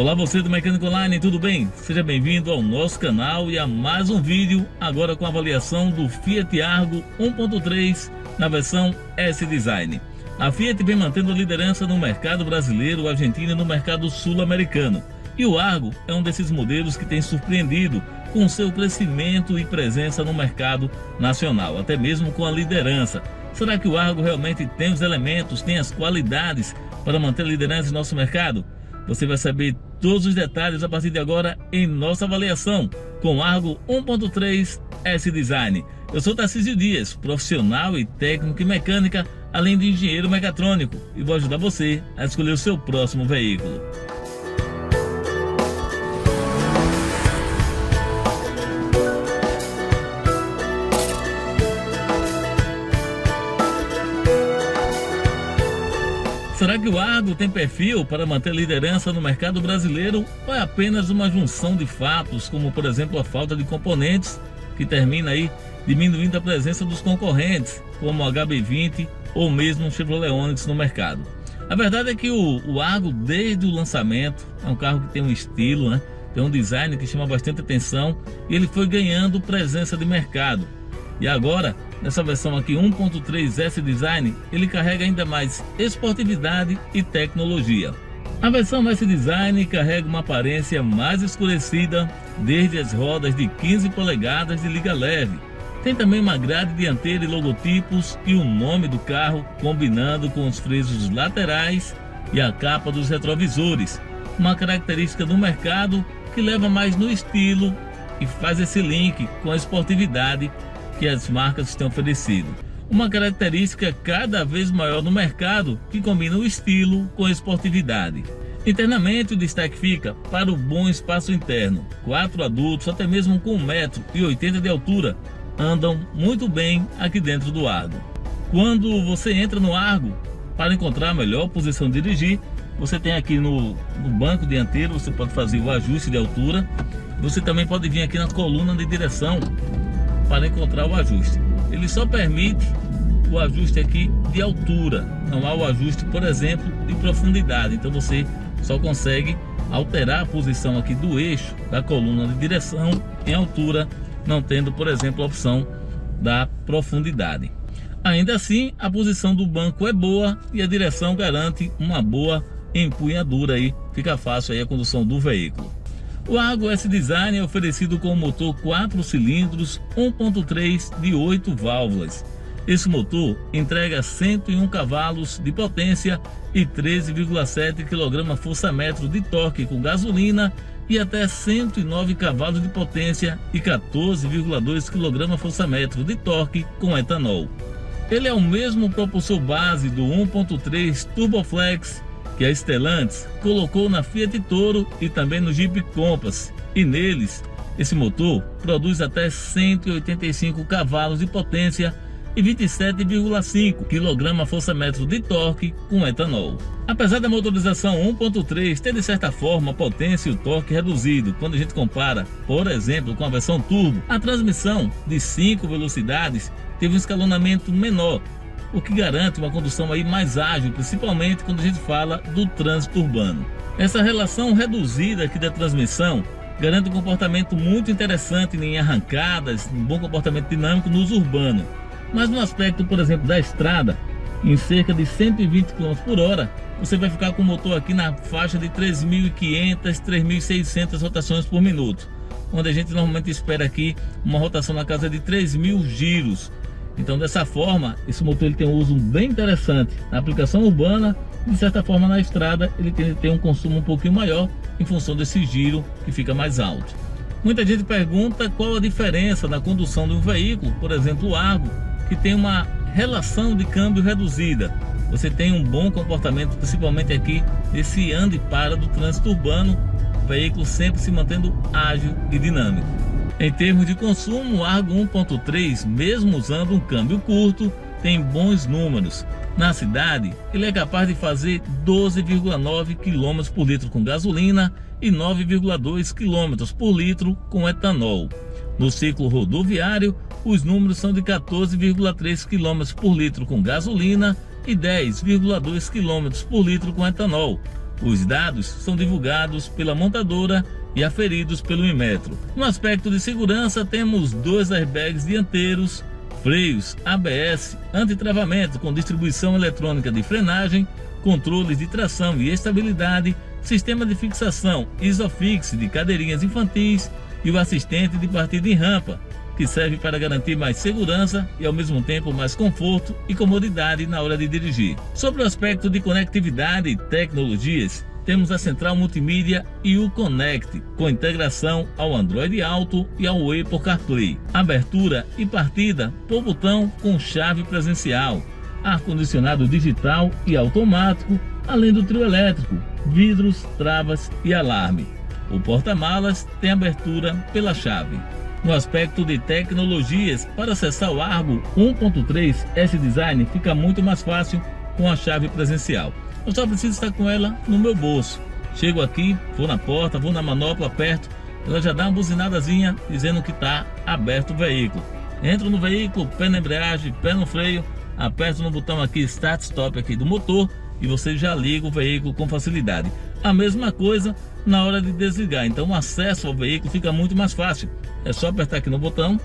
Olá você do Mecânico Online, tudo bem? Seja bem-vindo ao nosso canal e a mais um vídeo, agora com a avaliação do Fiat Argo 1.3 na versão S-Design. A Fiat vem mantendo a liderança no mercado brasileiro, argentino e no mercado sul-americano. E o Argo é um desses modelos que tem surpreendido com seu crescimento e presença no mercado nacional, até mesmo com a liderança. Será que o Argo realmente tem os elementos, tem as qualidades para manter a liderança em nosso mercado? Você vai saber todos os detalhes a partir de agora em nossa avaliação com o Argo 1.3 S-Design. Eu sou Tarcísio Dias, profissional e técnico em mecânica, além de engenheiro mecatrônico, e vou ajudar você a escolher o seu próximo veículo. Será que o Argo tem perfil para manter liderança no mercado brasileiro ou é apenas uma junção de fatos, como por exemplo a falta de componentes, que termina aí diminuindo a presença dos concorrentes, como o HB20 ou mesmo o Chevrolet Onix no mercado? A verdade é que o Argo, desde o lançamento, é um carro que tem um estilo, né? Tem um design que chama bastante atenção e ele foi ganhando presença de mercado. E agora, nessa versão aqui 1.3 S-Design, ele carrega ainda mais esportividade e tecnologia. A versão S-Design carrega uma aparência mais escurecida, desde as rodas de 15 polegadas de liga leve. Tem também uma grade dianteira e logotipos e o nome do carro, combinando com os freios laterais e a capa dos retrovisores. Uma característica do mercado que leva mais no estilo e faz esse link com a esportividade que as marcas têm oferecido. Uma característica cada vez maior no mercado que combina o estilo com a esportividade. Internamente o destaque fica para o bom espaço interno. 4 adultos, até mesmo com 1,80 m de altura, andam muito bem aqui dentro do Argo. Quando você entra no Argo, para encontrar a melhor posição de dirigir, você tem aqui no banco dianteiro, você pode fazer o ajuste de altura. Você também pode vir aqui na coluna de direção para encontrar o ajuste. Ele só permite o ajuste aqui de altura, não há o ajuste, por exemplo, de profundidade. Então você só consegue alterar a posição aqui do eixo da coluna de direção em altura, não tendo, por exemplo, a opção da profundidade. Ainda assim, a posição do banco é boa e a direção garante uma boa empunhadura aí, fica fácil aí a condução do veículo. O Argo S-Design é oferecido com motor 4 cilindros 1.3 de 8 válvulas. Esse motor entrega 101 cavalos de potência e 13,7 kgfm de torque com gasolina e até 109 cavalos de potência e 14,2 kgfm de torque com etanol. Ele é o mesmo propulsor base do 1.3 Turboflex que a Stellantis colocou na Fiat Toro e também no Jeep Compass, e neles esse motor produz até 185 cavalos de potência e 27,5 kgfm de torque com etanol. Apesar da motorização 1.3 ter de certa forma a potência e o torque reduzido quando a gente compara, por exemplo, com a versão turbo, a transmissão de 5 velocidades teve um escalonamento menor, o que garante uma condução aí mais ágil, principalmente quando a gente fala do trânsito urbano. Essa relação reduzida aqui da transmissão garante um comportamento muito interessante em arrancadas, um bom comportamento dinâmico no uso urbano. Mas no aspecto, por exemplo, da estrada, em cerca de 120 km por hora, você vai ficar com o motor aqui na faixa de 3.500, 3.600 rotações por minuto, onde a gente normalmente espera aqui uma rotação na casa de 3.000 giros. Então, dessa forma, esse motor ele tem um uso bem interessante na aplicação urbana. De certa forma, na estrada ele tem um consumo um pouquinho maior em função desse giro que fica mais alto. Muita gente pergunta qual a diferença na condução de um veículo, por exemplo o Argo, que tem uma relação de câmbio reduzida. Você tem um bom comportamento, principalmente aqui nesse anda e para do trânsito urbano, o veículo sempre se mantendo ágil e dinâmico. Em termos de consumo, o Argo 1.3, mesmo usando um câmbio curto, tem bons números. Na cidade, ele é capaz de fazer 12,9 km por litro com gasolina e 9,2 km por litro com etanol. No ciclo rodoviário, os números são de 14,3 km por litro com gasolina e 10,2 km por litro com etanol. Os dados são divulgados pela montadora e aferidos pelo Inmetro. No aspecto de segurança, temos 2 airbags dianteiros, freios ABS, antitravamento com distribuição eletrônica de frenagem, controles de tração e estabilidade, sistema de fixação Isofix de cadeirinhas infantis e o assistente de partida em rampa, que serve para garantir mais segurança e ao mesmo tempo mais conforto e comodidade na hora de dirigir. Sobre o aspecto de conectividade e tecnologias, temos a central multimídia e o Connect, com integração ao Android Auto e ao Apple CarPlay, abertura e partida por botão com chave presencial, ar-condicionado digital e automático, além do trio elétrico, vidros, travas e alarme. O porta-malas tem abertura pela chave. No aspecto de tecnologias, para acessar o Argo 1.3 S-Design fica muito mais fácil com a chave presencial. Eu só preciso estar com ela no meu bolso. Chego aqui, vou na porta, vou na manopla, aperto, ela já dá uma buzinadazinha dizendo que está aberto o veículo. Entro no veículo, pé na embreagem, pé no freio, aperto no botão aqui Start Stop aqui do motor e você já liga o veículo com facilidade. A mesma coisa na hora de desligar, então o acesso ao veículo fica muito mais fácil. É só apertar aqui no botão,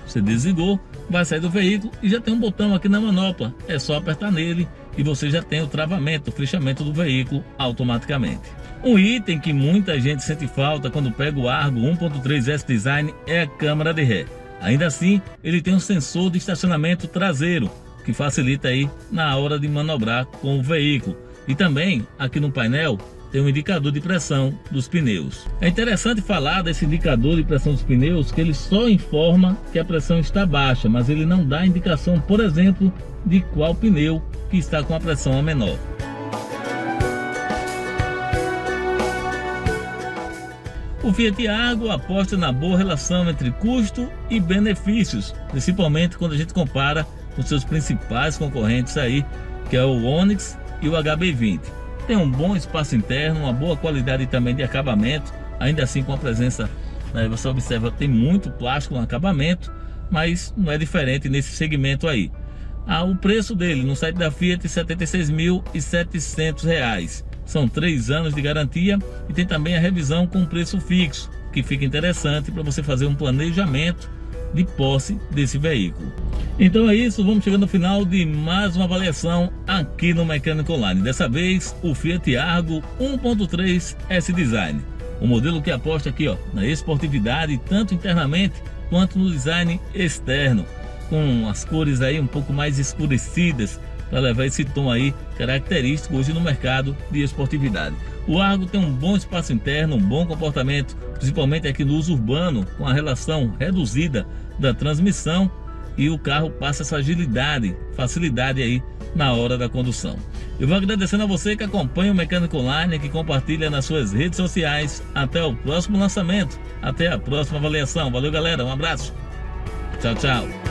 você desligou, vai sair do veículo e já tem um botão aqui na manopla. É só apertar nele e você já tem o travamento, o fechamento do veículo automaticamente. Um item que muita gente sente falta quando pega o Argo 1.3 S-Design é a câmera de ré. Ainda assim, ele tem um sensor de estacionamento traseiro, que facilita aí na hora de manobrar com o veículo. E também, aqui no painel, tem um indicador de pressão dos pneus. É interessante falar desse indicador de pressão dos pneus, que ele só informa que a pressão está baixa, mas ele não dá indicação, por exemplo, de qual pneu que está com a pressão a menor. O Fiat Argo aposta na boa relação entre custo e benefícios, principalmente quando a gente compara com seus principais concorrentes aí, que é o Onix e o HB20. Tem um bom espaço interno, uma boa qualidade também de acabamento, ainda assim com a presença, né, você observa, tem muito plástico no acabamento, mas não é diferente nesse segmento aí. O preço dele no site da Fiat é R$ 76.700. São 3 anos de garantia e tem também a revisão com preço fixo, que fica interessante para você fazer um planejamento de posse desse veículo. Então é isso, vamos chegando ao final de mais uma avaliação aqui no Mecânica Online. Dessa vez o Fiat Argo 1.3 S-Design, o modelo que aposta aqui na esportividade, tanto internamente quanto no design externo, com as cores aí um pouco mais escurecidas, para levar esse tom aí característico hoje no mercado de esportividade. O Argo tem um bom espaço interno, um bom comportamento, principalmente aqui no uso urbano, com a relação reduzida da transmissão, e o carro passa essa agilidade, facilidade aí na hora da condução. Eu vou agradecendo a você que acompanha o Mecânica Online, que compartilha nas suas redes sociais. Até o próximo lançamento, até a próxima avaliação. Valeu, galera, um abraço, tchau, tchau.